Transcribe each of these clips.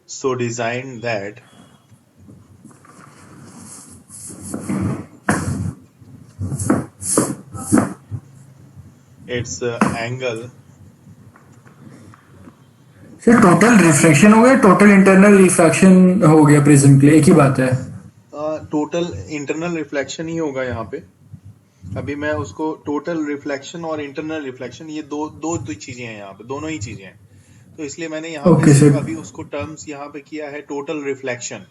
so designed that its angle sir total refraction हो गया, total internal refraction हो गया प्रिज्म के लिए, एक ही बात है। टोटल इंटरनल रिफ्लेक्शन ही होगा यहाँ पे। अभी मैं उसको टोटल रिफ्लेक्शन और इंटरनल रिफ्लेक्शन, ये दो चीजें हैं यहाँ पे, दोनों ही चीजें हैं। तो इसलिए मैंने यहाँ पे ओके सिर्फ सर, अभी उसको टर्म्स यहाँ पे किया है टोटल रिफ्लेक्शन,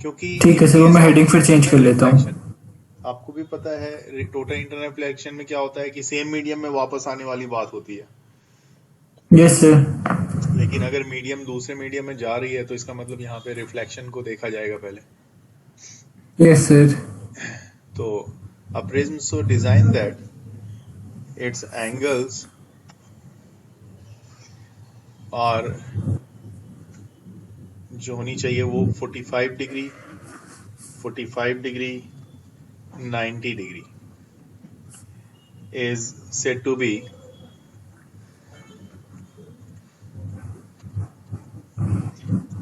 क्योंकि ठीक इन है सर, वो केस मैं ऑफ हेडिंग फिर चेंज कर इंटरनल लेता हूँ। रिफ्लेक्शन आपको भी पता है टोटल इंटरनल रिफ्लेक्शन में क्या होता है कि सेम मीडियम में वापस आने वाली बात होती है। Yes sir. लेकिन अगर मीडियम दूसरे मीडियम में जा रही है तो इसका मतलब यहाँ पे रिफ्लेक्शन को देखा जाएगा पहले। Yes sir. तो a prism so designed that its angles are जो होनी चाहिए वो 45 degree, 45 degree, 90 degree is said to be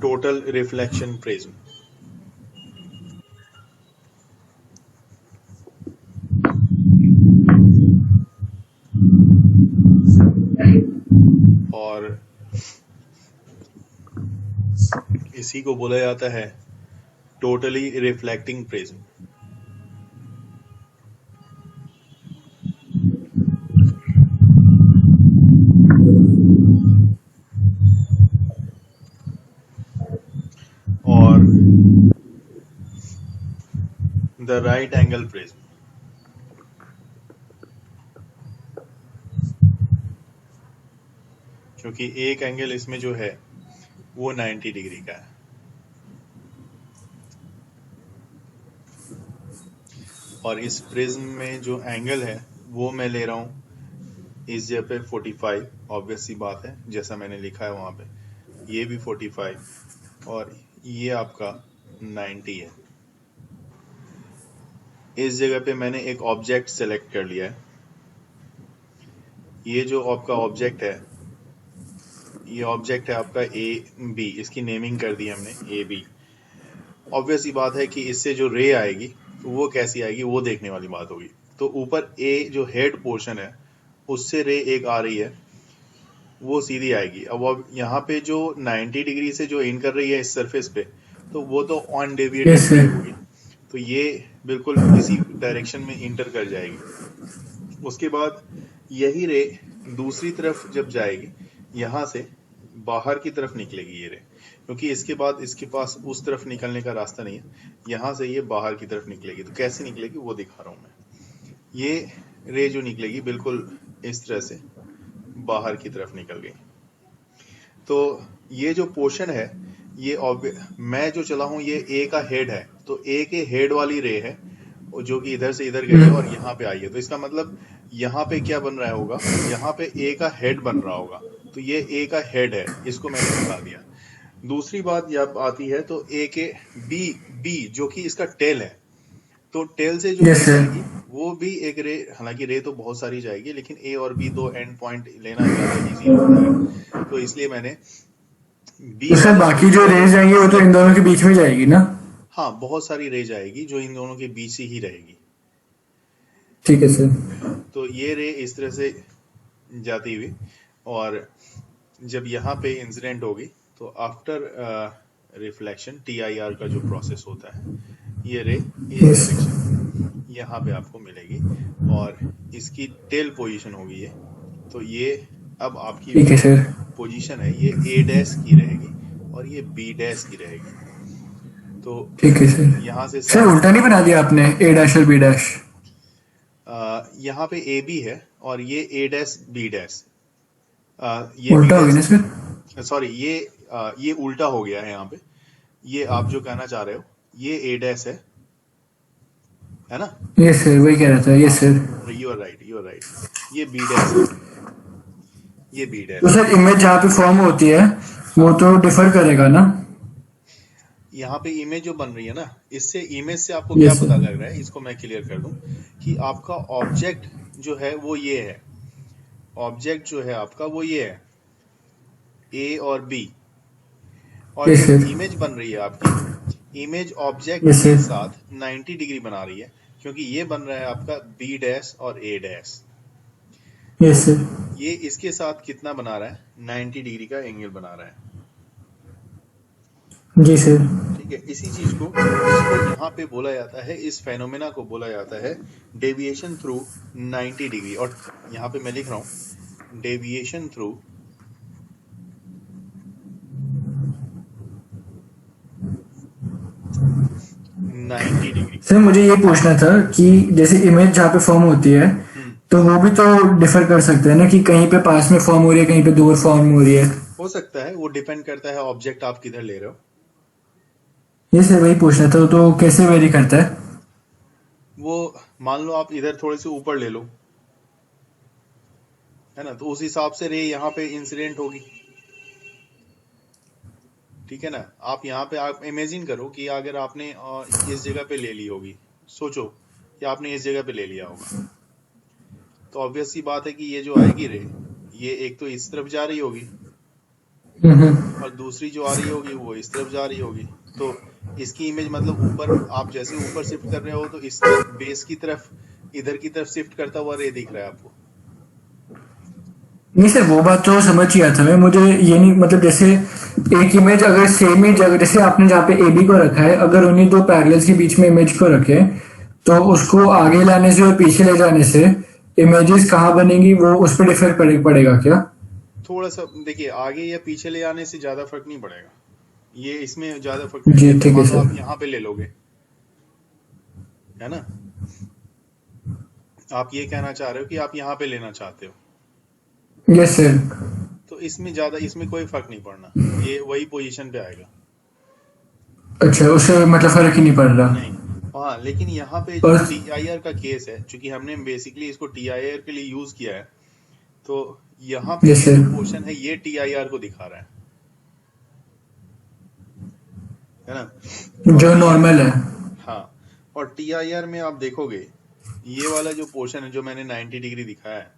total reflection prism. और इसी को बोला जाता है टोटली रिफ्लेक्टिंग प्रिज्म। और द राइट एंगल प्रिज्म, क्योंकि एक एंगल इसमें जो है वो 90 डिग्री का है। और इस प्रिज्म में जो एंगल है वो मैं ले रहा हूं इस जगह पे 45, ऑब्वियस सी बात है, जैसा मैंने लिखा है वहां पे। ये भी 45 और ये आपका 90 है। इस जगह पे मैंने एक ऑब्जेक्ट सेलेक्ट कर लिया है। ये जो आपका ऑब्जेक्ट है, ये ऑब्जेक्ट है आपका ए बी, इसकी नेमिंग कर दी हमने ए बी। ऑब्वियस सी बात है कि इससे जो रे आएगी वो कैसी आएगी वो देखने वाली बात होगी। तो ऊपर ए जो हेड पोर्शन है उससे रे एक आ रही है, वो सीधी आएगी। अब यहाँ पे जो 90 डिग्री से जो इन कर रही है इस सरफेस पे, तो वो तो ऑन डेविएटेड यस रे सर। होगी, तो ये बिल्कुल इसी डायरेक्शन में इंटर कर जाएगी। उसके बाद यही रे दूसरी तरफ जब जाएगी, यहाँ से बाहर की तरफ निकलेगी ये रे, क्योंकि इसके बाद इसके पास उस तरफ निकलने का रास्ता नहीं है। यहाँ से ये बाहर की तरफ निकलेगी। तो कैसे निकलेगी वो दिखा रहा हूं मैं। ये रे जो निकलेगी बिल्कुल इस तरह से बाहर की तरफ निकल गई। तो ये जो पोर्शन है ये मैं जो चला हूं ये ए का हेड है, तो ए के हेड वाली रे है जो कि इधर से इधर गई है और यहाँ पे आई है। तो इसका मतलब यहाँ पे क्या बन रहा होगा, यहाँ पे ए का हेड बन रहा होगा। तो ये ए का हेड है, इसको मैंने बता दिया। दूसरी बात जब आती है तो ए के बी जो कि इसका टेल है, तो टेल से जो यस रे सर। जाएगी वो भी एक रे, हालांकि रे तो बहुत सारी जाएगी लेकिन ए और बी दो एंड पॉइंट लेना ज्यादा इजी होता है। तो इसलिए मैंने बी तो सर वाले बाकी जो पोर्शन को रेंज आएंगी वो तो इन सिलेक्ट दोनों किया। के बीच में जाएगी ना? हाँ, बहुत सारी रे जाएगी जो इन दोनों के बीच ही रहेगी। ठीक है सर। तो ये रे इस तरह से जाती हुई, और जब यहाँ पे इंसिडेंट होगी तो आफ्टर रिफ्लेक्शन TIR का जो प्रोसेस होता है, ये रे इस यस। डायरेक्शन यहाँ पे आपको मिलेगी और इसकी टेल पोजीशन होगी ये। तो ये अब आपकी ठीक है जो सर। पोजीशन है ये A डैश की रहेगी और ये B डैश की रहेगी। तो ठीक है सर। यहाँ से सर साइड उल्टा नहीं बना दिया आपने, ए डैश और बी डैश? यहाँ पे AB है और ये A डैश B डैश, ये B उल्टा हो गया डैश ना सर? सॉरी ये उल्टा हो गया है यहाँ पे। ये आप जो कहना चाह रहे हो ये A डैश है ना? यस सर, वही कह रहा था। Yes sir. You are right, you are right. ये B डैश है, ये B तो डैश है। सर इमेज जहाँ पे फॉर्म होती है वो तो डिफर करेगा ना? यहाँ पे इमेज जो बन रही है ना, इससे इमेज से आपको क्या यस पता सर। लग रहा है, इसको मैं क्लियर कर दूं कि आपका ऑब्जेक्ट जो है वो ये है। ऑब्जेक्ट जो है आपका वो ये है, A और B। और यस जो सर। इमेज बन रही है आपकी, इमेज ऑब्जेक्ट यस के सर। साथ 90 डिग्री बना रही है, क्योंकि ये बन रहा है आपका बी डैश और ए डैश। तो यस सर। ये इसके साथ कितना बना रहा है, 90 डिग्री का एंगल बना रहा है। जी सर। ठीक है, इसी चीज को इसको यहाँ पे बोला जाता है, इस फेनोमेना को बोला जाता है डेविएशन थ्रू 90 डिग्री। और यहाँ पे मैं लिख रहा हूँ डेविएशन थ्रू 90 डिग्री। सर मुझे ये पूछना था कि जैसे इमेज जहाँ पे फॉर्म होती है तो वो भी तो डिफर कर सकते हैं ना, कि कहीं पे पास में फॉर्म हो रही है, कहीं पे दूर फॉर्म हो रही है। हो सकता है, वो डिपेंड करता है ऑब्जेक्ट आप किधर ले रहे हो। ये सर वही पूछना था, तो कैसे वेरी करता है? वो मान लो आप इधर थोड़े से ऊपर ले लो, है ना, तो उस हिसाब से रे यहाँ पे इंसिडेंट होगी। ठीक है ना, आप यहाँ पे आप इमेजिन करो कि अगर आपने इस जगह पे ले ली होगी, सोचो कि आपने इस जगह पे ले लिया होगा, तो ऑब्वियस सी बात है कि ये जो आएगी रे, ये एक तो इस तरफ जा रही होगी और दूसरी जो आ रही होगी वो इस तरफ जा रही होगी। तो इसकी इमेज मतलब ऊपर, आप जैसे ऊपर शिफ्ट कर रहे हो तो इस बेस की तरफ, इधर की तरफ शिफ्ट करता हुआ रे दिख रहा है आपको। नहीं सर, वो बात तो समझ गया था मैं। मुझे ये नहीं, मतलब जैसे एक इमेज अगर सेम ही जगह, जैसे आपने जहाँ पे ए बी को रखा है, अगर उन्हीं दो पैरेलल्स के बीच में इमेज को रखे तो उसको आगे लाने से और पीछे ले जाने से इमेजेस कहाँ बनेंगी वो उस पर डिफर पड़ेगा क्या? थोड़ा सा देखिए, आगे या पीछे ले आने से ज्यादा फर्क नहीं पड़ेगा, ये इसमें ज्यादा फर्क जी पड़ेगा। ठीक है मान लो आप सर। यहाँ पे ले लोगे, है ना, आप ये कहना चाह रहे हो कि आप यहाँ पे लेना चाहते हो, यस सर। तो इसमें ज्यादा, इसमें कोई फर्क नहीं पड़ना, ये वही पोजीशन पे आएगा। अच्छा, उससे मतलब फर्क ही नहीं पड़ रहा। नहीं, हाँ, लेकिन यहाँ पे जो और TIR का केस है, चूंकि हमने बेसिकली इसको TIR के लिए यूज किया है, तो यहाँ पे यस ये जो सर। पोर्शन है ये TIR को दिखा रहा है ना। और जो TIR, नॉर्मल है। हाँ, और TIR में आप देखोगे ये वाला जो पोर्शन है जो मैंने 90 डिग्री दिखाया है,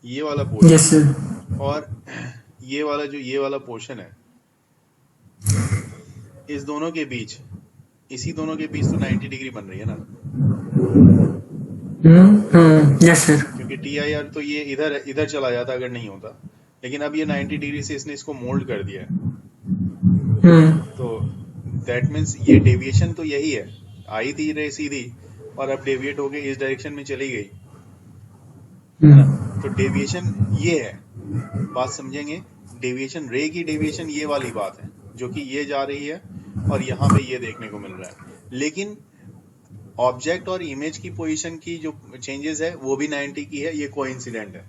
ये वाला पोर्शन, यस सर। और ये वाला जो ये वाला पोर्शन है, इस दोनों के बीच, इसी दोनों के बीच तो 90 डिग्री बन रही है ना, यस सर। क्योंकि TIR तो ये इधर इधर चला जाता अगर नहीं होता, लेकिन अब ये 90 डिग्री से इसने इसको मोल्ड कर दिया है। तो दैट मीन्स ये डेविएशन तो यही है, आई थी रे सीधी और अब डेविएट होके इस डायरेक्शन में चली गई, है ना। तो डेविएशन ये है, बात समझेंगे, डेविएशन, रे की डेविएशन ये वाली बात है, जो कि ये जा रही है और यहाँ पे ये देखने को मिल रहा है। लेकिन ऑब्जेक्ट और इमेज की पोजीशन की जो चेंजेस है वो भी 90 की है, ये कोइंसिडेंट है।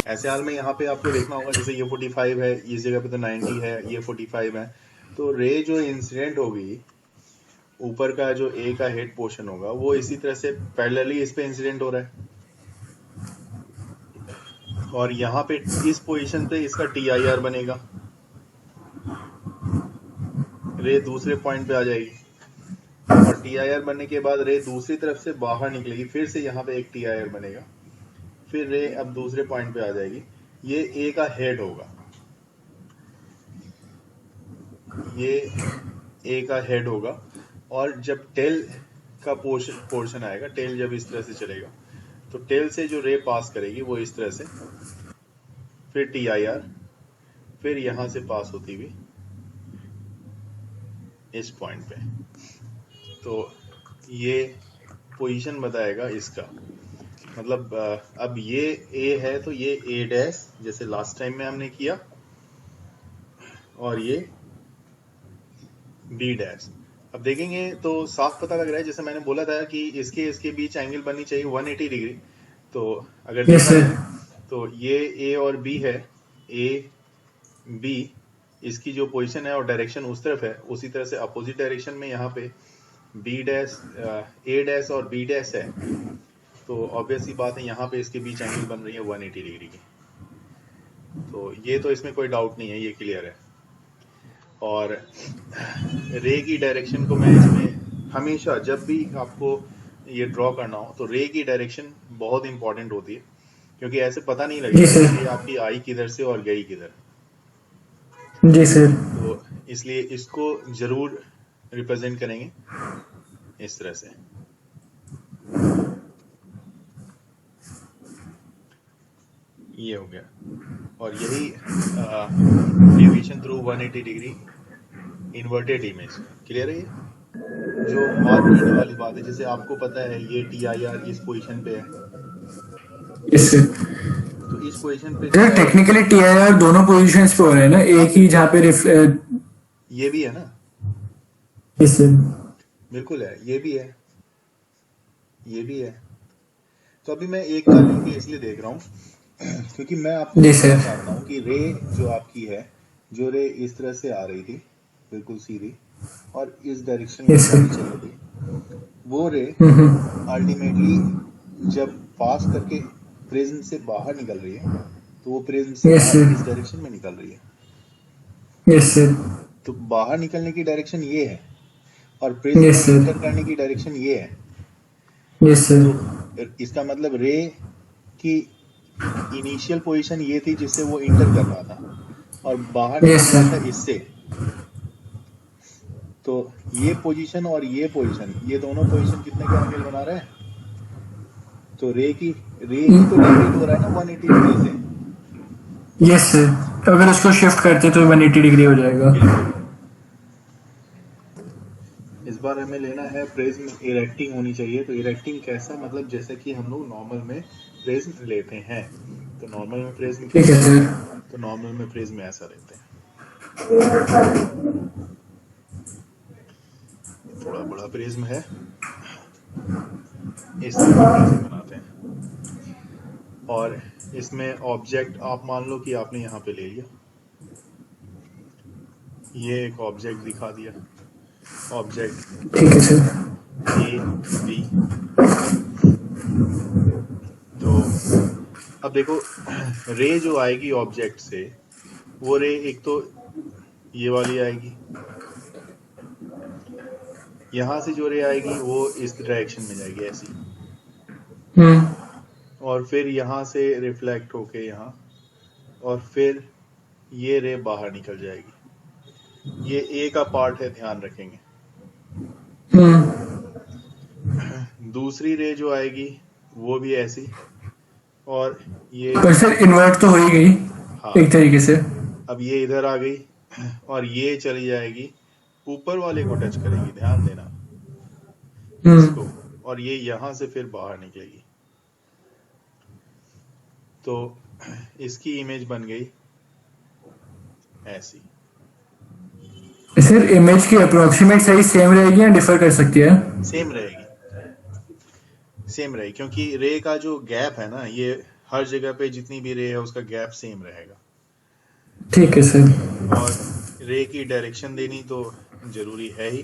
ऐसे हाल में यहाँ पे आपको देखना होगा, जैसे ये 45 है, इस जगह पे तो 90 है, ये 45 है, तो रे जो इंसिडेंट होगी, ऊपर का जो ए का हेड पोर्शन होगा वो इसी तरह से पैरेलली इस पे इंसिडेंट हो रहा है, और यहाँ पे इस पोजीशन पे इसका TIR बनेगा, रे दूसरे पॉइंट पे आ जाएगी, और TIR बनने के बाद रे दूसरी तरफ से बाहर निकलेगी, फिर से यहाँ पे एक TIR बनेगा, फिर रे अब दूसरे पॉइंट पे आ जाएगी, ये ए का हेड होगा, ये ए का हेड होगा, और जब टेल का पोर्शन आएगा, टेल जब इस तरह से चलेगा, तो टेल से जो रे पास करेगी वो इस तरह से, फिर TIR, फिर यहां से पास होती हुई इस पॉइंट पे, तो ये पोजीशन बताएगा इसका, मतलब अब ये ए है तो ये ए डैश, जैसे लास्ट टाइम में हमने किया, और ये बी डैश। अब देखेंगे तो साफ पता लग रहा है, जैसे मैंने बोला था कि इसके बीच एंगल बननी चाहिए 180 डिग्री। तो अगर यस देखा सर। जाए तो ये ए और बी है, ए बी, इसकी जो पोजीशन है और डायरेक्शन उस तरफ है, उसी तरह से अपोजिट डायरेक्शन में यहाँ पे बी डैश, ए डैश और बी डैश है, तो ऑब्वियस सी बात है यहाँ पे इसके बीच एंगल बन रही है 180 डिग्री की। तो ये तो इसमें कोई डाउट नहीं है, ये क्लियर है। और रे की डायरेक्शन को मैं इसमें हमेशा, जब भी आपको ये ड्रॉ करना हो, तो रे की डायरेक्शन बहुत इंपॉर्टेंट होती है, क्योंकि ऐसे पता नहीं जी लगेगा सर। कि आपकी आई किधर से और गई किधर। जी सर। तो इसलिए इसको जरूर रिप्रेजेंट करेंगे इस तरह से। ये हो गया, और यही deviation through 180 degree inverted image. Clear है? ये जो मार्क करने वाली बात है, जैसे आपको पता है ये TIR इस पोजीशन पे है, यस सर। तो इस पोजीशन पे सर TIR टेक्निकली टीआईआर दोनों पोजीशंस पे हो रहे हैं ना, हाँ एक ही जहाँ पे ये भी है ना, यस सर। बिल्कुल है, ये भी है, ये भी है। तो अभी मैं एक का लेके इसलिए देख रहा हूँ क्योंकि मैं आपको जी दिखाना सर। चाहता हूँ कि रे जो आपकी है, जो रे इस तरह से आ रही थी बिल्कुल सीधी और इस डायरेक्शन में यस जाके सर। चल रही थी, वो रे हम्म। अल्टीमेटली जब पास करके प्रिज्म से बाहर निकल रही है, तो वो प्रिज्म से यस बाहर सर। इस डायरेक्शन में निकल रही है। Yes sir. तो बाहर निकलने की डायरेक्शन ये है और प्रिज्म यस में सर। इंटर करने की डायरेक्शन ये है। Yes sir. तो इसका मतलब रे की इनिशियल पोजीशन ये थी जिससे वो इंटर कर रहा था और बाहर यस निकल रहा था सर। इससे। तो ये पोजीशन और ये पोजीशन, ये दोनों पोजीशन कितने के एंगल बना रहे हैं? तो रे ही तो डेविएट हो रहा है ना 180 डिग्री से। यस सर, अगर उसको शिफ्ट करते तो 180 डिग्री हो जाएगा। बिल्कुल। इस बार हमें लेना है प्रिज्म इरेक्टिंग होनी चाहिए। तो इरेक्टिंग कैसा, मतलब जैसा कि हम लोग नॉर्मल में प्रिज्म लेते हैं। तो नॉर्मल में प्रिज्म ठीक है कैसा सर। लेते हैं? तो नॉर्मल में प्रिज्म ऐसा लेते हैं, थोड़ा बड़ा प्रिज्म है, इस तरह का प्रिज्म बनाते हैं। और इसमें ऑब्जेक्ट आप मान लो कि आपने यहाँ पे ले लिया, ये एक ऑब्जेक्ट दिखा दिया, ऑब्जेक्ट ठीक है सर। A B। तो अब देखो रे जो आएगी ऑब्जेक्ट से, वो रे एक तो ये वाली आएगी, यहां से जो रे आएगी वो इस डायरेक्शन में जाएगी ऐसी, हम्म। और फिर यहां से रिफ्लेक्ट होके यहाँ, और फिर ये रे बाहर निकल जाएगी। ये ए का पार्ट है, ध्यान रखेंगे। हम्म। दूसरी रे जो आएगी वो भी ऐसी, और ये पर सर इन्वर्ट तो हो ही गई हाँ, एक तरीके से। अब ये इधर आ गई और ये चली जाएगी, ऊपर वाले को टच करेगी, ध्यान देना इसको, हम्म। और ये यहां से फिर बाहर निकलेगी। तो इसकी इमेज बन गई ऐसी। सर इमेज की अप्रोक्सीमेट साइज सेम रहेगी या डिफर कर सकती है? सेम रहेगी, सेम रहेगी, क्योंकि रे का जो गैप है ना, ये हर जगह पे जितनी भी रे है उसका गैप सेम रहेगा। ठीक है सर। और रे की डायरेक्शन देनी तो जरूरी है ही,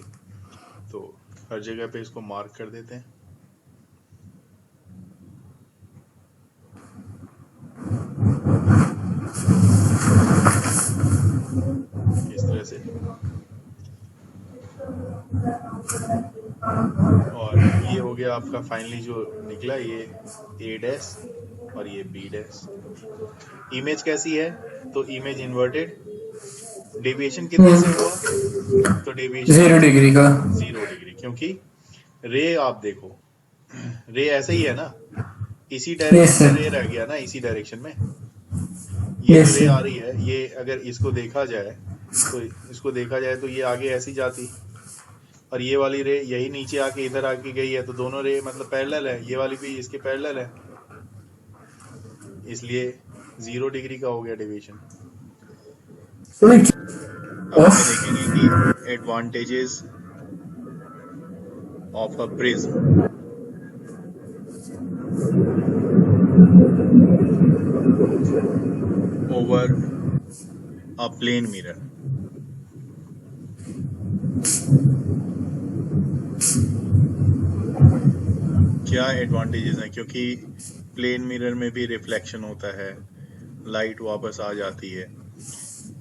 तो हर जगह पे इसको मार्क कर देते हैं इस तरह से। और ये हो गया आपका फाइनली जो निकला, ये A' और ये B'। इमेज कैसी है? तो इमेज इन्वर्टेड। डेविएशन कितने से हुआ? तो डेविएशन 0 डिग्री का। 0 डिग्री, क्योंकि रे आप देखो, रे ऐसे ही है ना, इसी यस डायरेक्शन में रे सर। रह गया ना, इसी डायरेक्शन में। ये जो यस रे आ सर। रही है, ये अगर इसको देखा जाए तो ये आगे ऐसी जाती, और ये वाली रे यही नीचे आके इधर आके गई है, तो दोनों रे मतलब पैरेलल है, ये वाली भी इसके पैरेलल है, इसलिए 0 डिग्री का हो गया डेविएशन। अब हमें देखेंगे कि advantages of a prism. Over a plane mirror. क्या एडवांटेजेस हैं? क्योंकि प्लेन मिरर में भी रिफ्लेक्शन होता है, लाइट वापस आ जाती है,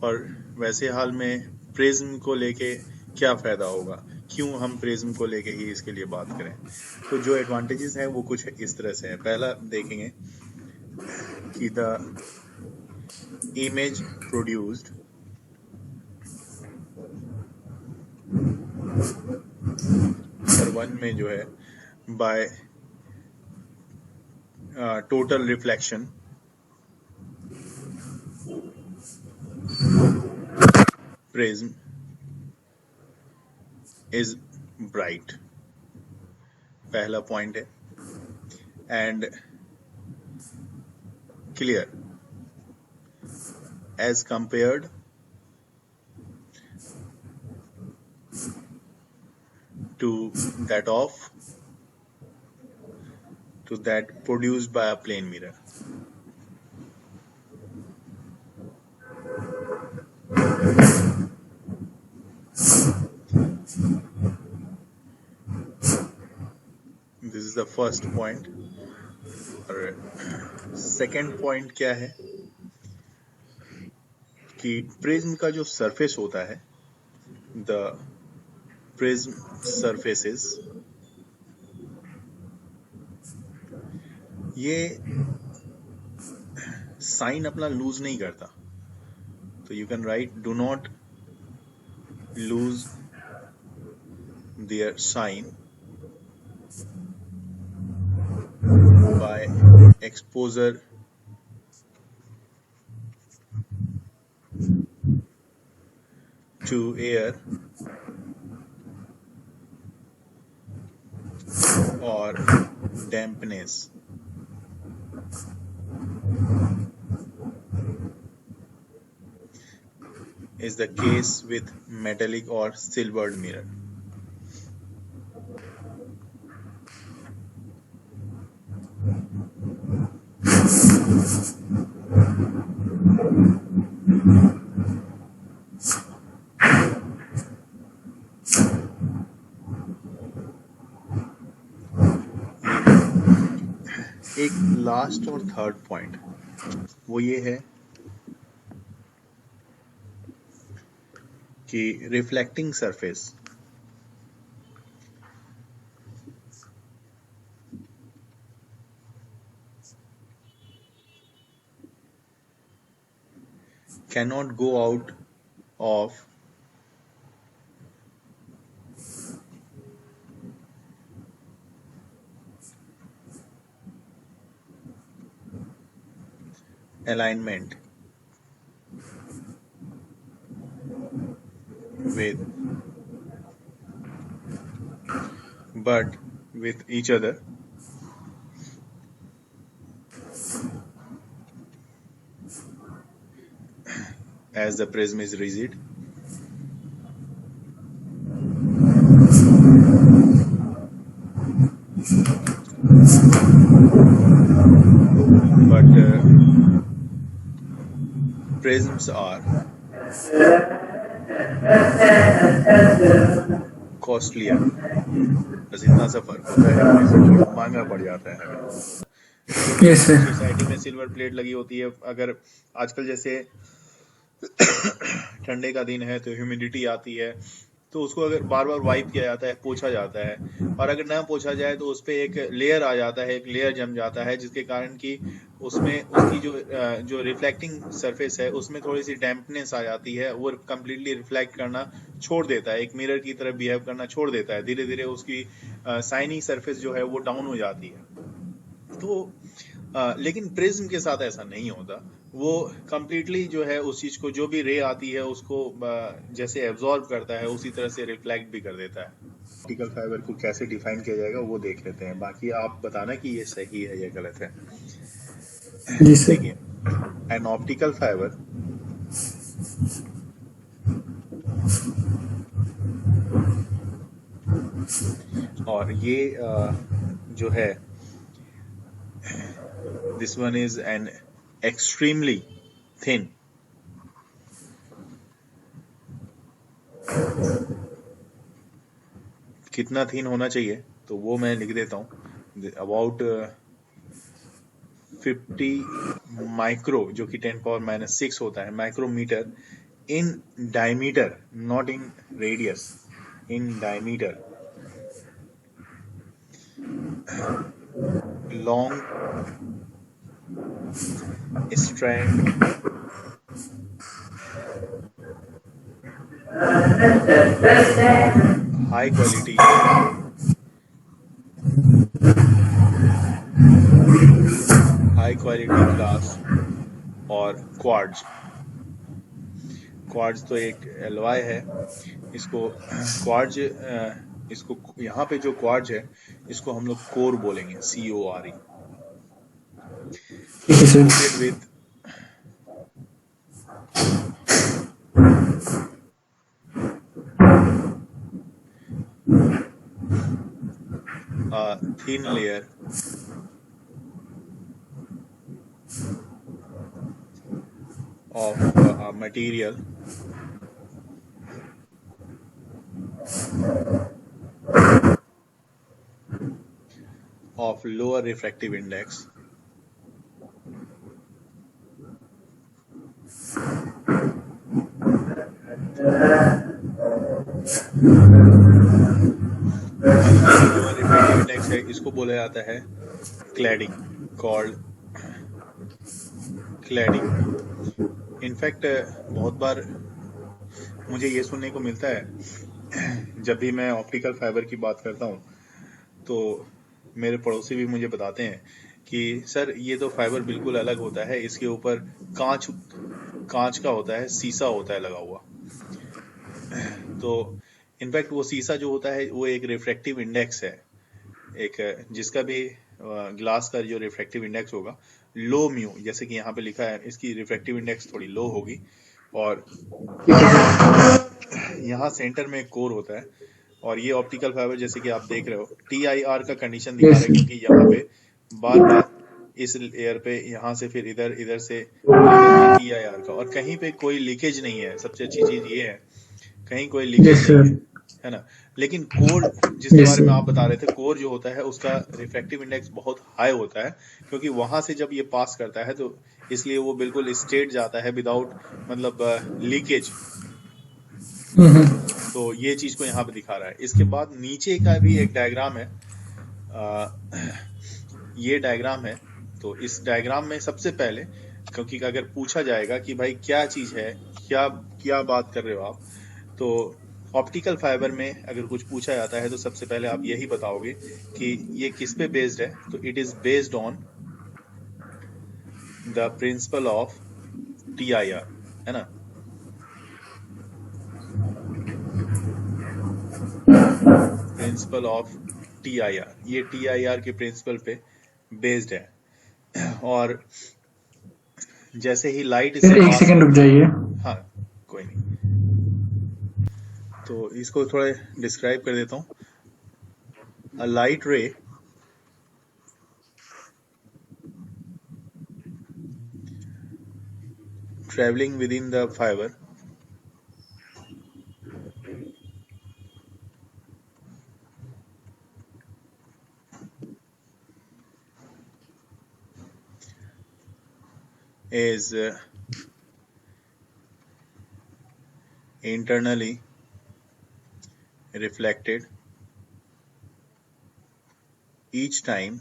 और वैसे हाल में प्रिज्म को लेके क्या फायदा होगा, क्यों हम प्रिज्म को लेके ही इसके लिए बात करें। तो जो एडवांटेजेस हैं वो कुछ इस तरह से है। पहला देखेंगे कि द इमेज प्रोड्यूस्ड नंबर 1 में जो है by total reflection prism is bright, पहला पॉइंट है, and clear as compared to that produced by a plane mirror. This is the first point. और सेकेंड पॉइंट क्या है कि प्रिज्म का जो सरफेस होता है, द प्रिज्म सरफेसेस, ये साइन अपना लूज नहीं करता. तो you can write do not lose their shine by exposure to air or dampness. Is the case with metallic or silvered mirror. एक लास्ट और थर्ड पॉइंट वो ये है कि reflecting surface cannot go out of alignment with each other as the prism is rigid. But prisms are costlier. बस इतना सा फर्क होता है, महंगा पड़ जाता है हमें. Yes, sir. सोसाइटी में सिल्वर प्लेट लगी होती है. अगर आजकल जैसे ठंडे का दिन है तो ह्यूमिडिटी आती है, तो उसको अगर बार बार वाइप किया जाता है, पोछा जाता है, और अगर ना पोछा जाए तो उस पर एक लेयर आ जाता है, एक लेयर जम जाता है, जिसके कारण कि उसमें उसकी जो रिफ्लेक्टिंग सरफेस है उसमें थोड़ी सी डैम्पनेस आ जाती है. वो कंप्लीटली रिफ्लेक्ट करना छोड़ देता है, एक मिरर की तरह बिहेव करना छोड़ देता है. धीरे धीरे उसकी शाइनी सरफेस जो है वो डाउन हो जाती है. तो लेकिन प्रिज्म के साथ ऐसा नहीं होता. वो कंप्लीटली जो है उस चीज को, जो भी रे आती है उसको जैसे एब्जॉर्ब करता है उसी तरह से रिफ्लेक्ट भी कर देता है. ऑप्टिकल फाइबर को कैसे डिफाइन किया जाएगा वो देख लेते हैं. बाकी आप बताना कि ये सही है या गलत है. जी सर. देखिए, एन ऑप्टिकल फाइबर और ये जो है, this one is an extremely thin कितना थिन होना चाहिए तो वो मैं लिख देता हूँ. अबाउट 50 माइक्रो, जो कि 10⁻⁶ होता है micrometre in diameter, not in radius, in diameter. long strand high quality glass और क्वार्ट्ज। क्वार्ट्ज तो एक एलॉय है, इसको क्वार्ट्ज इसको यहाँ पे जो क्वार्ट्ज है इसको हम लोग कोर बोलेंगे, CORE। Coated with a thin layer of a material of lower refractive index lower refractive index है, इसको बोला जाता है क्लैडिंग, कॉल्ड क्लैडिंग। इनफैक्ट बहुत बार मुझे ये सुनने को मिलता है जब भी मैं ऑप्टिकल फाइबर की बात करता हूँ तो मेरे पड़ोसी भी मुझे बताते हैं कि सर ये तो फाइबर बिल्कुल अलग होता है, इसके ऊपर कांच का होता है, शीशा होता है लगा हुआ। तो इनफैक्ट वो शीशा जो होता है वो एक रिफ्रैक्टिव इंडेक्स है, एक जिसका भी ग्लास का जो रिफ्रैक्टिव इंडेक्स होगा लो म्यू, जैसे कि यहाँ पे लिखा है इसकी रिफ्रैक्टिव इंडेक्स थोड़ी लो होगी, और यहाँ सेंटर में एक कोर होता है। और ये ऑप्टिकल फाइबर जैसे कि आप देख रहे हो TIR का कंडीशन दिखा रहा है, क्योंकि यहाँ पे बार बार इस लेयर पे यहाँ से फिर इधर से TIR का, और कहीं पे कोई लीकेज नहीं है। सबसे अच्छी चीज ये है कहीं कोई लीकेज नहीं है ना। लेकिन कोर जिसके बारे में आप बता रहे थे, कोर जो होता है उसका रिफ्रैक्टिव इंडेक्स बहुत हाई होता है, क्योंकि वहां से जब ये पास करता है तो इसलिए वो बिल्कुल स्ट्रेट जाता है विदाउट मतलब लीकेज। तो ये चीज को यहाँ पे दिखा रहा है। इसके बाद नीचे का भी एक डायग्राम है, ये डायग्राम है। तो इस डायग्राम में सबसे पहले, क्योंकि अगर पूछा जाएगा कि भाई क्या चीज है, क्या बात कर रहे हो आप, तो ऑप्टिकल फाइबर में अगर कुछ पूछा जाता है तो सबसे पहले आप यही बताओगे कि ये किस पे बेस्ड है। तो it is based on the principle of TIR, है ना। प्रिंसिपल ऑफ TIR, ये TIR के प्रिंसिपल पे बेस्ड है। और जैसे ही लाइट इससे एक सेकंड रुक जाइए। हाँ कोई नहीं, तो इसको थोड़ा डिस्क्राइब कर देता हूँ। अ लाइट रे traveling within the fiber is internally reflected each time,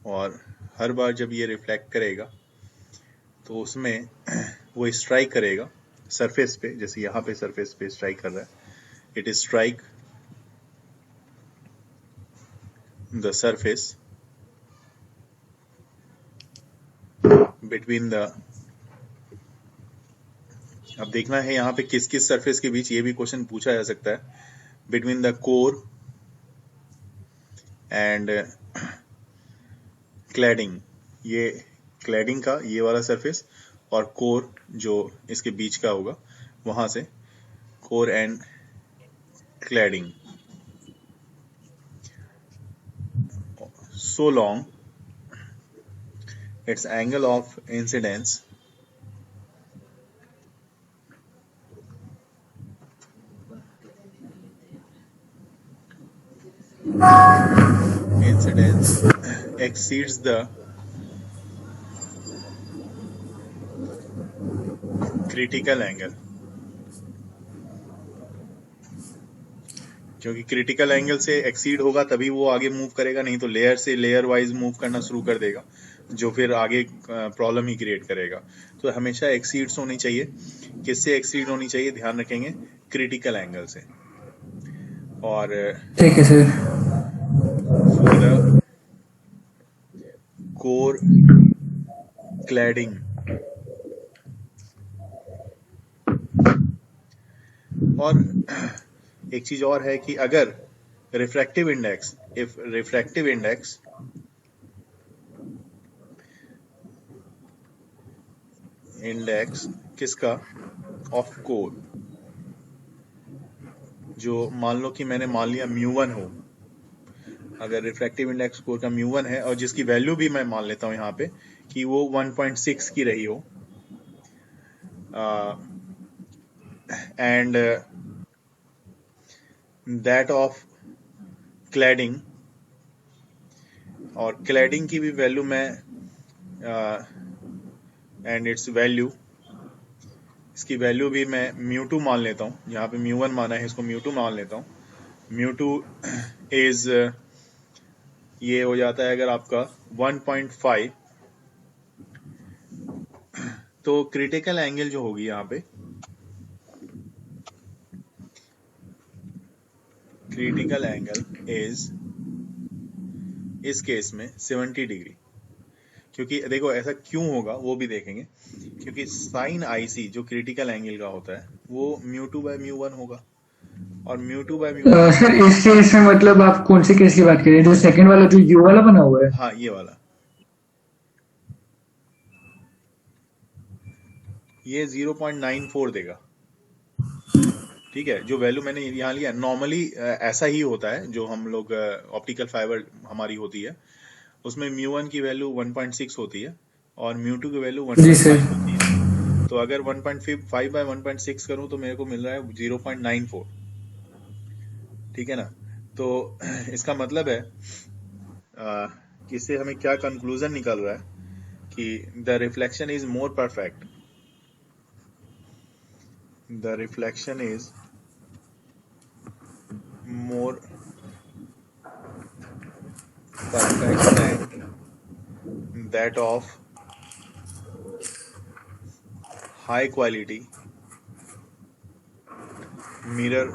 और हर बार जब ये रिफ्लेक्ट करेगा तो उसमें वो स्ट्राइक करेगा सरफेस पे, जैसे यहाँ पे सरफेस पे स्ट्राइक कर रहा है। It strike the surface between the, अब देखना है यहाँ पे किस किस सरफेस के बीच, ये भी क्वेश्चन पूछा जा सकता है। Between the core and cladding, ये क्लैडिंग का ये वाला सरफेस और कोर जो इसके बीच का होगा, वहां से core and cladding. So long its angle of incidence exceeds the critical angle, क्योंकि क्रिटिकल एंगल से एक्सीड होगा तभी वो आगे मूव करेगा, नहीं तो लेयर से लेयर वाइज मूव करना शुरू कर देगा। जो फिर आगे प्रॉब्लम ही क्रिएट करेगा। तो हमेशा एक्सीड्स होनी चाहिए। किससे एक्सीड होनी चाहिए ध्यान रखेंगे, क्रिटिकल एंगल से। और ठीक है sir. For the core cladding, और एक चीज और है कि अगर refractive index, if refractive index किसका, ऑफ कोर, जो मान लो कि मैंने मान लिया μ1 हो, अगर रिफ्रैक्टिव इंडेक्स कोर का μ1 है और जिसकी वैल्यू भी मैं मान लेता हूं यहाँ पे कि वो 1.6 की रही हो, एंड दैट ऑफ क्लैडिंग, और क्लैडिंग की भी वैल्यू मैं एंड इट्स वैल्यू, इसकी वैल्यू भी मैं μ2 मान लेता हूँ, यहाँ पे μ1 माना है इसको μ2 मान लेता हूँ। μ2 इज ये हो जाता है अगर आपका 1.5, तो क्रिटिकल एंगल जो होगी यहाँ पे, क्रिटिकल एंगल इज इस केस में 70 डिग्री। क्योंकि देखो ऐसा क्यों होगा वो भी देखेंगे, क्योंकि साइन आईसी जो क्रिटिकल एंगल का होता है वो μ2/μ1 होगा, और μ2/μ1 सर इस केस में मतलब आप कौन से केस की बात कर रहे हैं, जो सेकंड वाला जो यू वाला बना हुआ है? हाँ ये वाला, ये 0.94 देगा। ठीक है, जो वैल्यू मैंने यहाँ लिया, नॉर्मली ऐसा ही होता है, जो हम लोग ऑप्टिकल फाइबर हमारी होती है उसमें μ1 की वैल्यू 1.6 होती है और μ2 की वैल्यू 1.5 होती है। तो अगर 1.5/1.6 करूं तो मेरे को मिल रहा है 0.94। ठीक है ना, तो इसका मतलब है कि इससे हमें क्या कंक्लूजन निकल रहा है कि the reflection is more perfect, the reflection is more perfect than that of high quality mirror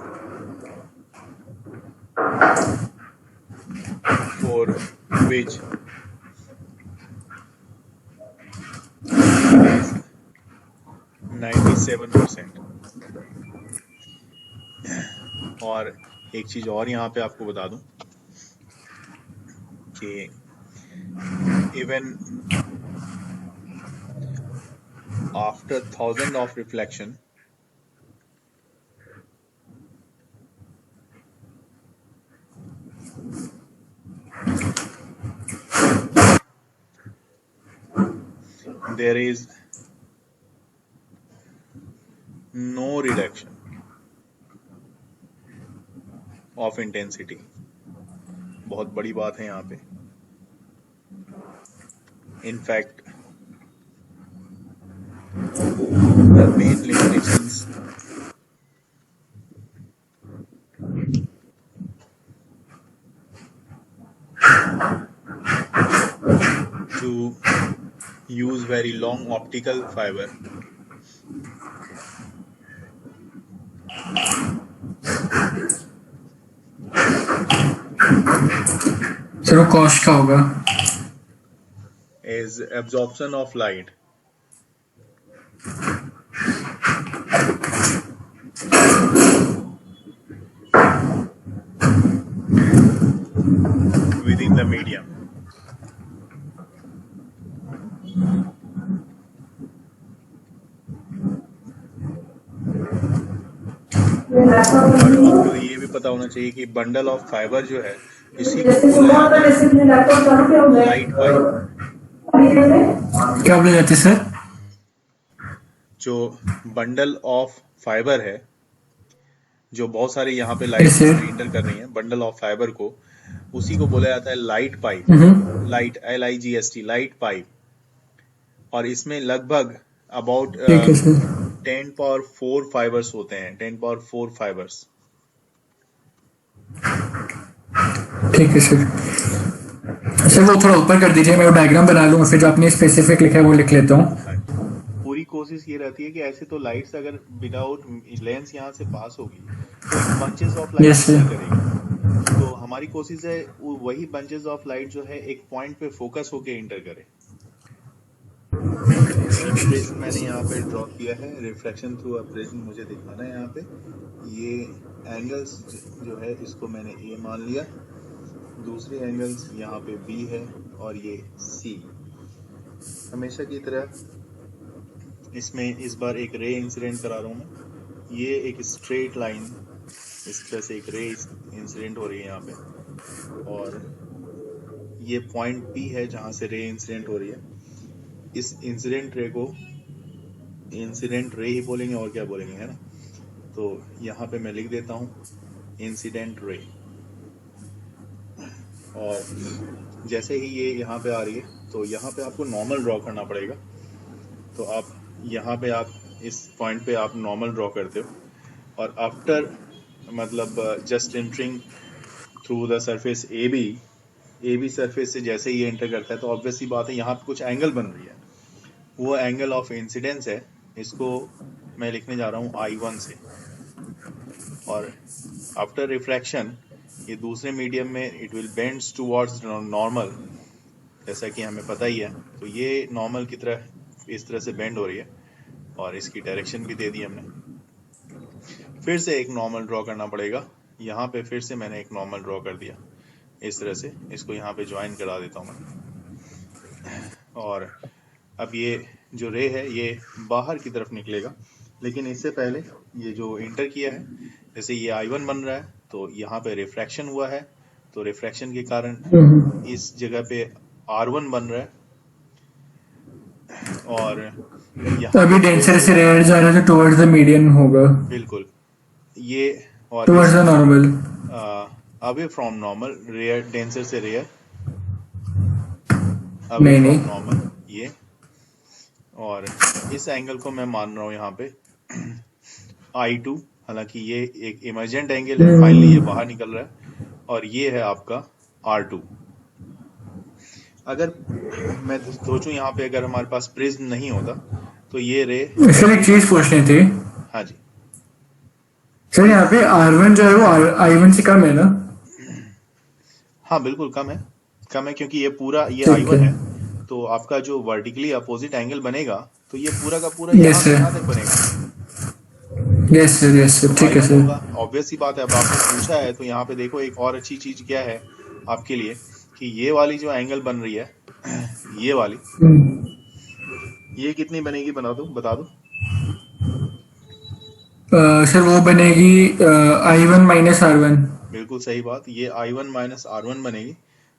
for which it is 97%। और एक चीज और यहाँ पे आपको बता दूं कि even after 1000 of reflection, there is no reduction of intensity। बहुत बड़ी बात है यहाँ पे। In fact, the main limitations to use very long optical fiber sir वो कॉस्ट का होगा, is absorption of light। within the medium। और आपको ये भी पता होना चाहिए कि बंडल ऑफ फाइबर जो है इसी को लाइट पाइप। क्या बोले जाते सर? जो बंडल ऑफ फाइबर है, जो बहुत सारे यहाँ पे लाइट इंटर कर रही है, बंडल ऑफ फाइबर को, उसी को बोला जाता है light pipe. Light LIGST, light pipe. और इसमें लगभग अबाउट 10⁴ फाइबर्स होते हैं, 10⁴ फाइबर्स। ठीक है सर। सर वो थोड़ा ऊपर कर दीजिए, मैं वो डायग्राम बना लूँ, फिर जो आपने स्पेसिफिक लिखा है वो लिख लेता हूँ। पूरी कोशिश ये रहती है कि ऐसे तो लाइट्स अगर विदाउट लेंस यहाँ से पास होगी तो एक bunches of light yes travel sir. करेगी। तो हमारी कोशिश है वही बंचेस ऑफ लाइट जो है एक पॉइंट पे फोकस होके इंटर करे। प्रिज्म मैंने यहाँ पे ड्रॉ किया है, रिफ्लेक्शन थ्रू अ प्रिज्म मुझे दिखाना है यहाँ पे। ये एंगल्स जो है इसको मैंने ए मान लिया, दूसरे एंगल्स यहाँ पे बी है और ये सी। हमेशा की तरह इसमें इस बार एक रे इंसिडेंट करा रहा हूँ मैं। ये एक स्ट्रेट लाइन, इस तरह से एक रे इंसिडेंट हो रही है यहाँ पे, और ये पॉइंट पी है जहाँ से रे इंसिडेंट हो रही है। इस इंसिडेंट रे को इंसिडेंट रे ही बोलेंगे और क्या बोलेंगे, है ना। तो यहाँ पे मैं लिख देता हूँ इंसिडेंट रे, और जैसे ही ये यहाँ पे आ रही है तो यहाँ पे आपको नॉर्मल ड्रॉ करना पड़ेगा। तो आप यहाँ पे आप इस पॉइंट पे आप नॉर्मल ड्रॉ करते हो, और आफ्टर मतलब just entering through the surface A B surface से जैसे ही ये एंटर करता है तो ऑब्वियसली बात है यहाँ पे कुछ एंगल बन रही है, वो एंगल ऑफ इंसिडेंस है। इसको मैं लिखने जा रहा हूँ I1 से, और आफ्टर रिफ्रैक्शन ये दूसरे मीडियम में it will bends towards normal, जैसा कि हमें पता ही है। तो ये नॉर्मल की तरह इस तरह से बेंड हो रही है, और इसकी डायरेक्शन भी दे दी हमने। फिर से एक नॉर्मल ड्रॉ करना पड़ेगा, यहाँ पे फिर से मैंने एक नॉर्मल ड्रॉ कर दिया इस तरह से। इसको यहाँ पे ज्वाइन करा देता हूँ मैं, और अब ये जो रे है ये बाहर की तरफ निकलेगा। लेकिन इससे पहले ये जो इंटर किया है, जैसे ये I1 बन रहा है तो यहाँ पे रिफ्रैक्शन हुआ है, तो रिफ्रैक्शन के कारण इस जगह पे R1 बन रहा है, और यहाँ अभी पे फिर डेंसर से से रेयर जा रहा है तो टुवर्ड्स द मीडियन होगा, बिल्कुल ये, और towards the normal. Away from normal, rare denser से रेयर, अवे नहीं फ्रॉम नहीं, नॉर्मल ये। और इस एंगल को मैं मान रहा हूँ यहाँ पे I2, हालांकि ये एक इमर्जेंट एंगल है, फाइनली ये बाहर निकल रहा है, और ये है आपका R2। अगर मैं सोचूं यहाँ पे अगर हमारे पास प्रिज्म नहीं होता तो ये रे, सर एक चीज पूछनी थी। हाँ जी सर यहाँ पे R1 जो है वो I1 से कम है ना? हाँ बिल्कुल कम है, कम है, क्योंकि ये पूरा ये ठीक I1 है। है, तो आपका जो वर्टिकली अपोजिट एंगल बनेगा तो ये पूरा का पूरा यहाँ यस से सर, यहाँ तक बनेगा। यस सर, ठीक है I1 सर। होगा, ऑब्वियस सी बात है। अब आपने पूछा है तो यहाँ पे देखो एक और अच्छी चीज क्या है आपके लिए, कि ये वाली जो एंगल बन रही है ये वाली, ये कितनी बनेगी बता दो। सर वो बनेगी I1 माइनस R1। बिल्कुल सही बात, ये I1 माइनस R1 बनेगी।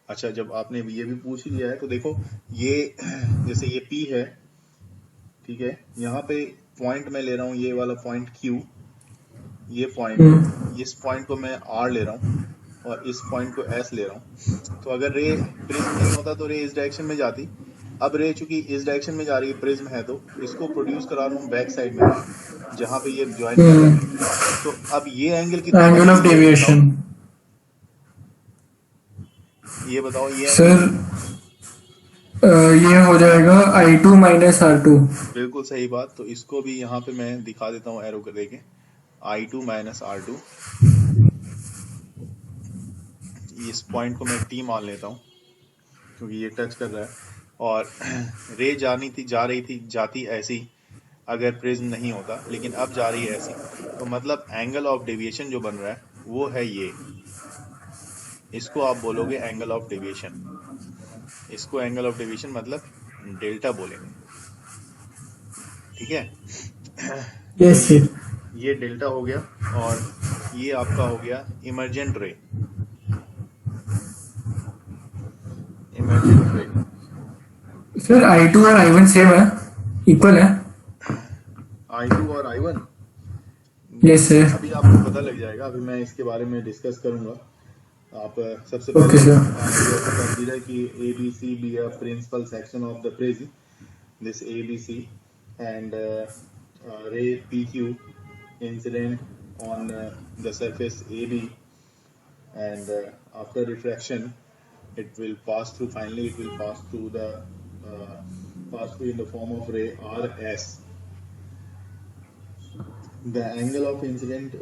अच्छा, जब आपने ये भी पूछ लिया है तो देखो ये जैसे ये P है, ठीक है, यहाँ पे पॉइंट मैं ले रहा हूँ ये वाला पॉइंट Q, ये पॉइंट, इस पॉइंट को मैं R ले रहा हूँ और इस पॉइंट को S ले रहा हूँ। तो अगर रे प्रिज्म नहीं होता तो रे इस डायरेक्शन में जाती। अब रे चूंकि इस डायरेक्शन में जा रही है, प्रिज्म है, तो इसको प्रोड्यूस करा रहा हूँ बैक साइड में जहाँ पे ये ज्वाइन कर रहा है। तो अब ये एंगल कितना एंगल ऑफ बनेगी ये डेविएशन बताओ ये एंगल। सर ये हो जाएगा I2 माइनस R2। बिल्कुल सही बात, तो इसको भी यहाँ पे मैं दिखा देता हूँ एरो कर देके, I2 माइनस R2। इस पॉइंट को मैं T मान लेता हूँ क्योंकि ये टच कर रहा है, और रे जाती ऐसी अगर प्रिज्म नहीं होता, लेकिन अब जा रही है ऐसी, तो मतलब एंगल ऑफ डेविएशन जो बन रहा है वो है ये। इसको आप बोलोगे एंगल ऑफ डेविएशन, इसको एंगल ऑफ डेविएशन मतलब डेल्टा बोलेंगे, ठीक है। तो यस सर। ये डेल्टा हो गया, और ये आपका हो गया इमर्जेंट रे। सर I2 और I1 सेम है, इक्वल है? I2 और I1 यस सर। अभी आपको पता लग जाएगा, अभी मैं इसके बारे में डिस्कस करूंगा। आप सबसे ओके पहले सर। कंसीडर कि ABC be a principal section of the prism, this ABC, and ray PQ incident on the surface AB, and after refraction it will pass through, finally it will pass through in the form of ray RS. The angle of incident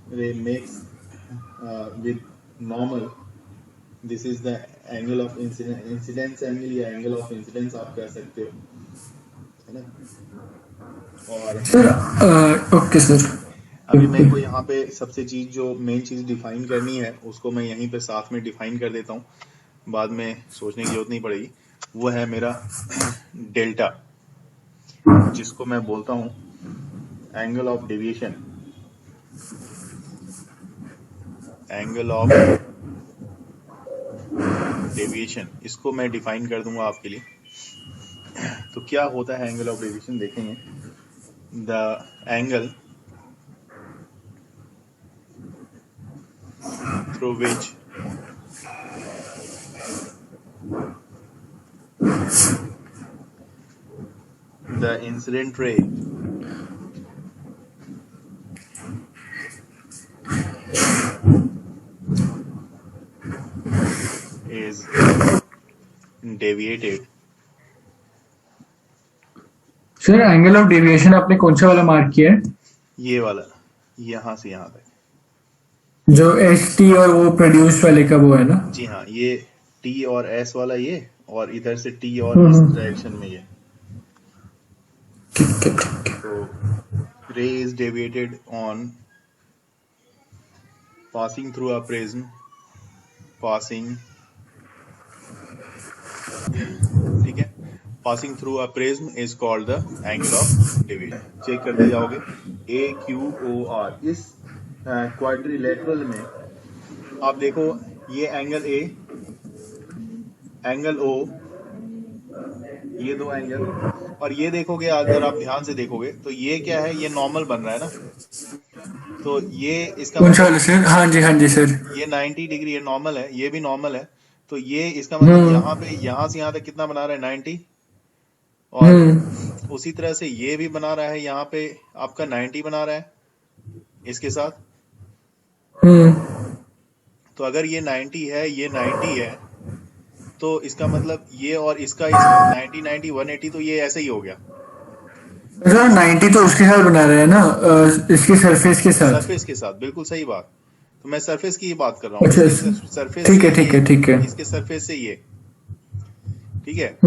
ray makes with normal, this is the angle of incidence angle या angle of incidence आप कह सकते हो, है ना। और sir okay sir, अभी मेरे को यहाँ पे सबसे चीज जो मेन चीज डिफाइन करनी है उसको मैं यहीं पे साथ में डिफाइन कर देता हूँ, बाद में सोचने की जरूरत नहीं पड़ेगी। वो है मेरा डेल्टा, जिसको मैं बोलता हूँ angle of deviation. Angle of deviation इसको मैं डिफाइन कर दूंगा आपके लिए। तो क्या होता है एंगल ऑफ डेविएशन, देखेंगे। The angle through which the incident ray is deviated। Sir angle of deviation आपने कौन सा वाला मार्क किया है? ये वाला, यहाँ से यहाँ तक, जो एस टी और वो प्रोड्यूस वाले का वो है ना? जी हाँ, ये टी और एस वाला ये, और इधर से टी और इस डायरेक्शन में ये। ठीक है ठीक है। तो ray is deviated on passing through a prism, ठीक है, passing through a prism is called the angle of deviation। Check करते जाओगे AQOR, इस क्वाड्रिलेटरल में आप देखो ये एंगल A, एंगल O, ये दो एंगल, और ये देखोगे अगर आप ध्यान से देखोगे तो ये क्या है, ये नॉर्मल बन रहा है ना। तो ये इसका कौन सा वाला सर? हाँ जी सर। ये 90 डिग्री ये नॉर्मल है, ये भी नॉर्मल है। तो ये इसका मतलब यहाँ पे यहाँ से यहाँ तक कितना बना रहा है 90, और उसी तरह से ये भी बना रहा है, यहाँ पे आपका 90 बना रहा है इसके साथ। तो अगर ये 90 है, ये 90 है, तो इसका मतलब ये और इसका 90 90 180, तो ये ऐसे ही हो गया। सर 90 तो उसके साथ बना रहे हैं ना, इसके सरफेस के साथ। सरफेस के साथ, बिल्कुल सही बात। तो मैं सरफेस की ही बात कर रहा हूँ। अच्छा, सरफेस, ठीक है। इसके सरफेस से ये, ठीक है।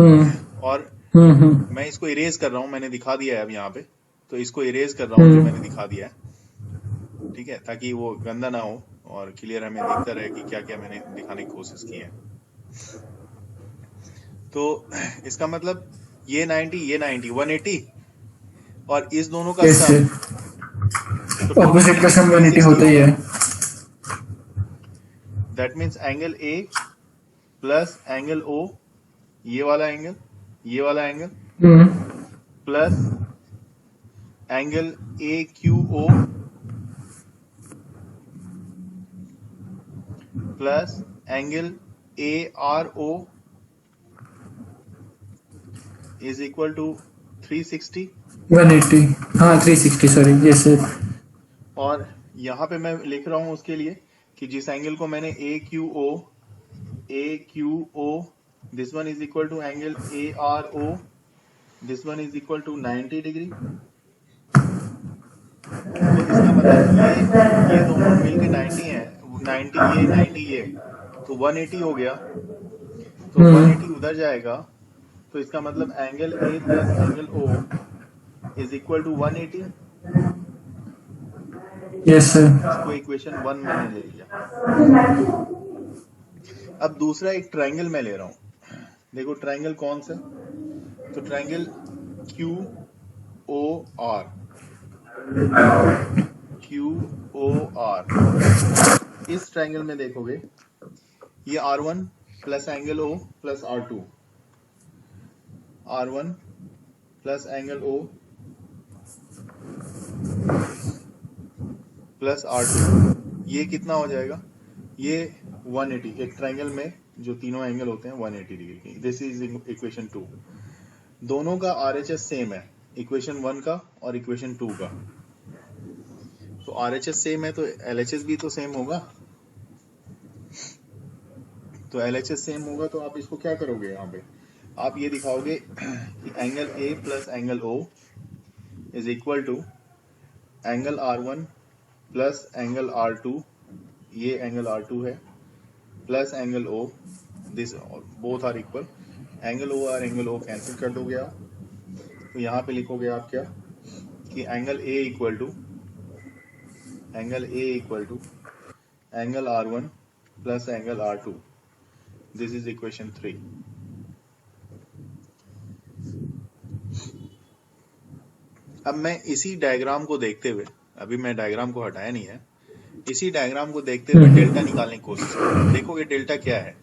और मैं इसको इरेज कर रहा हूँ, मैंने दिखा दिया है अब यहाँ पे, तो इसको इरेज कर रहा हूँ जो मैंने दिखा दिया है, ठीक है, ताकि वो गंदा ना हो और क्लियर हमें दिखता रहे कि क्या क्या मैंने दिखाने की कोशिश की है। तो इसका मतलब ये 90 ये 90 180, और इस दोनों का सम, तो ऑपोजिट का सम 180 होता ही है। That means angle A plus angle O, ये वाला angle plus angle AQO plus angle ARO is equal to 360 180, हाँ 360, सॉरी, यस सर। और यहाँ पे मैं लिख रहा हूँ उसके लिए कि जिस एंगल को मैंने AQO this one is equal to angle ARO, this one is equal to 90 degree. तो इसका मतलब ये दोनों मिलके 90 है, 90 ये 90 ये, तो 180 हो गया। तो 180 उधर जाएगा, तो इसका मतलब angle A plus angle O is equal to 180। Yes sir. इसको इक्वेशन 1 मैंने ले लिया। अब दूसरा एक ट्रायंगल मैं ले रहा हूं, देखो ट्रायंगल कौन सा, तो ट्रायंगल QOR। इस ट्रायंगल में देखोगे ये R1 plus angle O plus R2, R1 plus angle O plus R2, ये कितना हो जाएगा, ये 180। एक ट्रायंगल में जो तीनों एंगल होते हैं 180 डिग्री की। This is equation 2। दोनों का RHS सेम है, इक्वेशन 1 का और इक्वेशन 2 का। तो RHS सेम है तो LHS भी तो सेम होगा। तो LHS सेम होगा तो आप इसको क्या करोगे, यहाँ पे आप ये दिखाओगे कि angle A plus angle O is equal to angle R1 plus angle R2, ये एंगल R2 है, plus angle O, this both are equal, angle O और एंगल O कैंसिल कर दोगे आप, तो यहाँ पे लिखोगे आप क्या कि angle A equal to angle R1 plus angle R2, this is equation 3। अब मैं इसी डायग्राम को देखते हुए, अभी मैं डायग्राम को हटाया नहीं है, इसी डायग्राम को देखते हुए डेल्टा निकालने की कोशिश करो। देखोगे डेल्टा क्या है,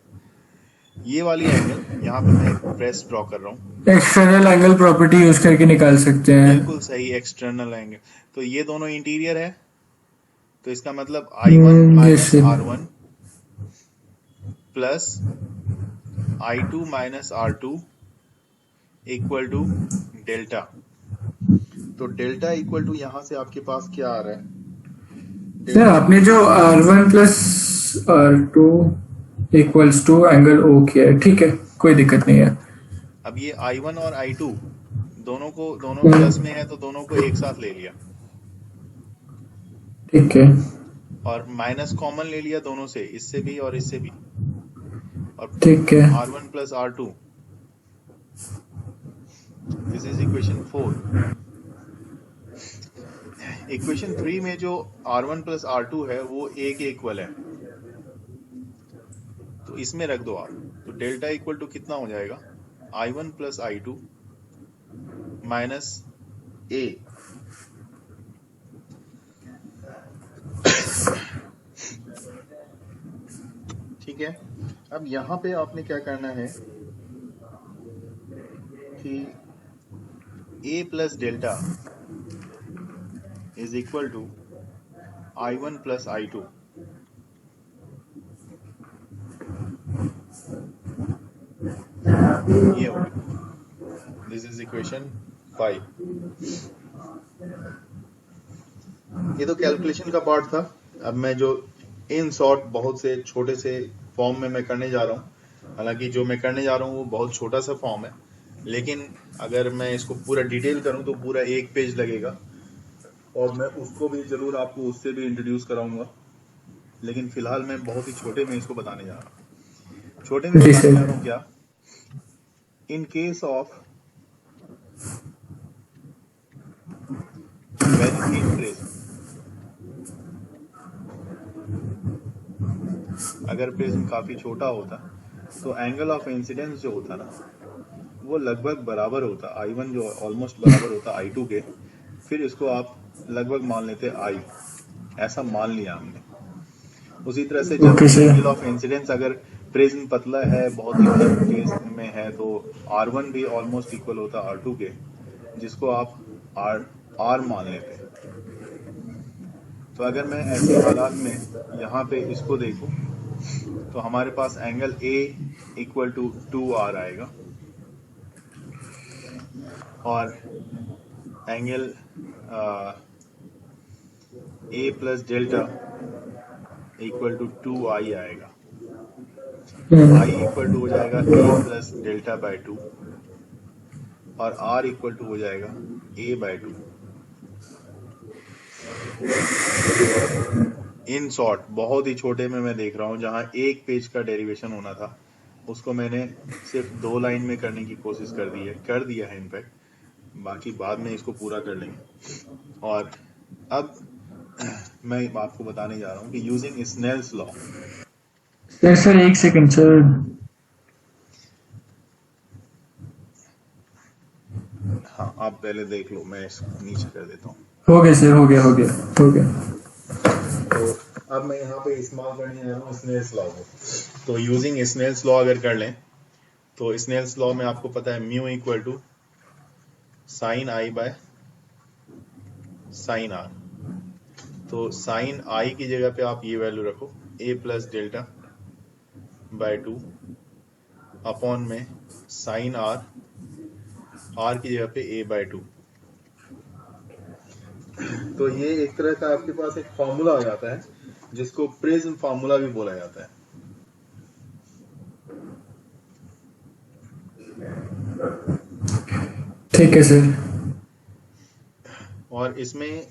ये वाली एंगल, यहाँ पे मैं प्रेस ड्रॉ कर रहा हूँ, एक्सटर्नल एंगल प्रॉपर्टी यूज करके निकाल सकते हैं। बिल्कुल सही, एक्सटर्नल एंगल। तो ये दोनों इंटीरियर है, तो इसका मतलब I1 minus R1 plus I2 minus R2 equal to delta. तो डेल्टा इक्वल टू यहाँ से आपके पास क्या आ रहा है, सर आपने जो R1 plus R2 equals to angle O किया है, ठीक है, कोई दिक्कत नहीं है। अब ये I1 और I2 दोनों प्लस में है, तो दोनों को एक साथ ले लिया, ठीक है, और माइनस कॉमन ले लिया दोनों से, इससे भी और इससे भी, और ठीक है, R1 plus R2, this is equation 4। Equation 3 में जो R1 प्लस R2 है वो A के इक्वल है, तो इसमें रख दो आप, तो डेल्टा इक्वल टू कितना हो जाएगा, I1 plus I2 minus A। ठीक है, अब यहाँ पे आपने क्या करना है कि A plus delta is equal to I1 plus I2। ये हो गया, दिस इज इक्वेशन 5। ये तो कैलकुलेशन का पार्ट था। अब मैं जो इन शॉर्ट बहुत से छोटे से फॉर्म में मैं करने जा रहा हूँ, हालांकि जो मैं करने जा रहा हूँ वो बहुत छोटा सा फॉर्म है, लेकिन अगर मैं इसको पूरा डिटेल करूँ तो पूरा 1 पेज लगेगा, और मैं उसको भी जरूर आपको उससे भी इंट्रोड्यूस कराऊंगा, लेकिन फिलहाल मैं बहुत ही छोटे में इसको बताने जा रहा हूँ। छोटे में बताने जा रहा हूँ क्या, in case of very thin prism, अगर प्रिज्म काफी छोटा होता तो एंगल ऑफ इंसिडेंस जो होता ना वो लगभग बराबर होता, I1 जो ऑलमोस्ट बराबर होता I2 के, फिर इसको आप लगभग मान लेते I, ऐसा मान लिया हमने। उसी तरह से जब एंगल ऑफ इंसिडेंस अगर प्रिज्म पतला है, बहुत ही थिन केस में है, तो R1 भी ऑलमोस्ट इक्वल होता R2 के, जिसको आप R मान लेते। तो अगर मैं ऐसे हालात में यहाँ पे इसको देखूं तो हमारे पास angle A equal to 2R आएगा, और angle A plus delta equal to 2I आएगा। I इक्वल टू हो जाएगा A प्लस डेल्टा बाय 2, और R इक्वल टू हो जाएगा A बाय 2। इन शॉर्ट बहुत ही छोटे में मैं देख रहा हूँ, जहाँ 1 पेज का डेरिवेशन होना था उसको मैंने सिर्फ 2 लाइन में करने की कोशिश कर दिया है इनफैक्ट, बाकी बाद में इसको पूरा कर लेंगे। और अब मैं आपको बताने जा रहा हूँ कि using Snell's law. Sir 1 second sir, हाँ आप पहले देख लो, मैं इसको नीचे कर देता हूँ। हो गया सर, हो गया। तो अब मैं यहाँ पे इस्तेमाल करने जा रहा हूँ स्नेल्स लॉ को। तो यूजिंग स्नेल्स लॉ अगर कर लें तो स्नेल्स लॉ में आपको पता है mu equal to sine I by sine R। तो साइन I की जगह पे आप ये वैल्यू रखो A plus delta by 2 upon में साइन R की जगह पे A बाय 2। तो ये एक तरह का आपके पास एक फॉर्मूला आ जाता है जिसको प्रिज्म फार्मूला भी बोला जाता है। ठीक है सर। और इसमें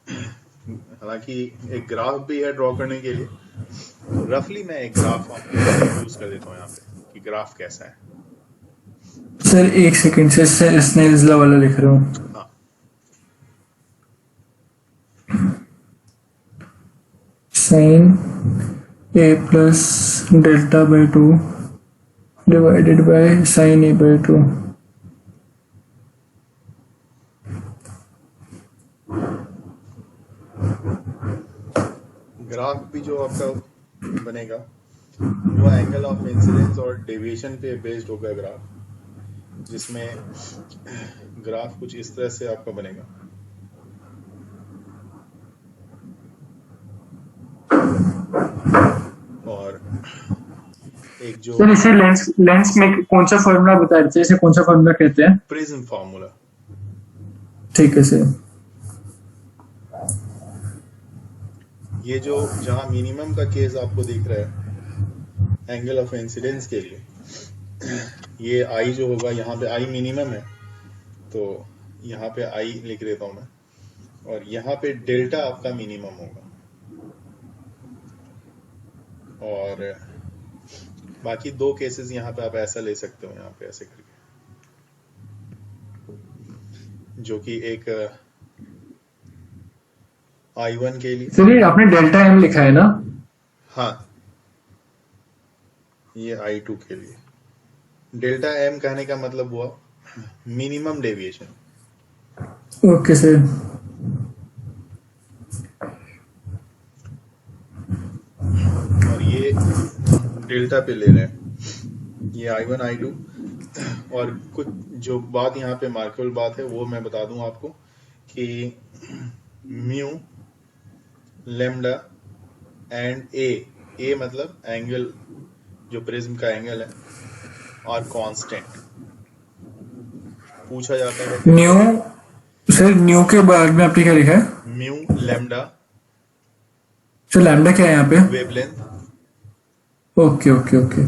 हालांकि एक ग्राफ भी है ड्रॉ करने के लिए, तो रफली मैं एक ग्राफ आपको यूज कर देता हूँ यहाँ पे कि ग्राफ कैसा है। सर एक सेकंड से स्नेल्स लॉ वाला लिख रहा हूँ। हाँ, sine A plus delta by 2 divided by sine A by 2। Graph भी जो आपका बनेगा वो एंगल ऑफ इंसिडेंस और डेविएशन पे बेस्ड होगा ग्राफ, जिसमें ग्राफ कुछ इस तरह से आपका बनेगा। और एक जो सर इसे लेंस में कौन सा फॉर्मूला बता रहे थे, इसे कौन सा फॉर्मूला कहते हैं? Prism formula. ठीक है सर। ये जो जहां मिनिमम का केस आपको दिख रहा है एंगल ऑफ इंसिडेंस के लिए, ये आई जो होगा, यहाँ पे आई मिनिमम है तो यहाँ पे आई लिख देता हूं मैं, और यहाँ पे डेल्टा आपका मिनिमम होगा। और बाकी दो केसेस यहाँ पे आप ऐसा ले सकते हो, यहाँ पे ऐसे करके, जो कि एक I1 के लिए। सर ये आपने डेल्टा एम लिखा है ना? हाँ, ये I2 के लिए। डेल्टा एम कहने का मतलब हुआ मिनिमम डेविएशन। Okay sir. और ये डेल्टा पे ले रहे हैं, ये I1 I2। और कुछ जो बात यहाँ पे मार्केबल बात है वो मैं बता दूं आपको कि म्यू लेमडा एंड ए मतलब एंगल, जो प्रिज्म का एंगल है, और कांस्टेंट पूछा जाता है। न्यू सर, न्यू के बाद में आपने क्या लिखा है? म्यू लेमडा, सर लैम्डा क्या है यहाँ पे? वेवलेंथ। Okay okay okay.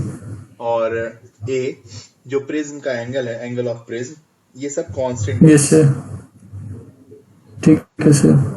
और ए जो प्रिज्म का एंगल है, एंगल ऑफ प्रिज्म, ये सब कांस्टेंट। यस सर, ठीक है सर।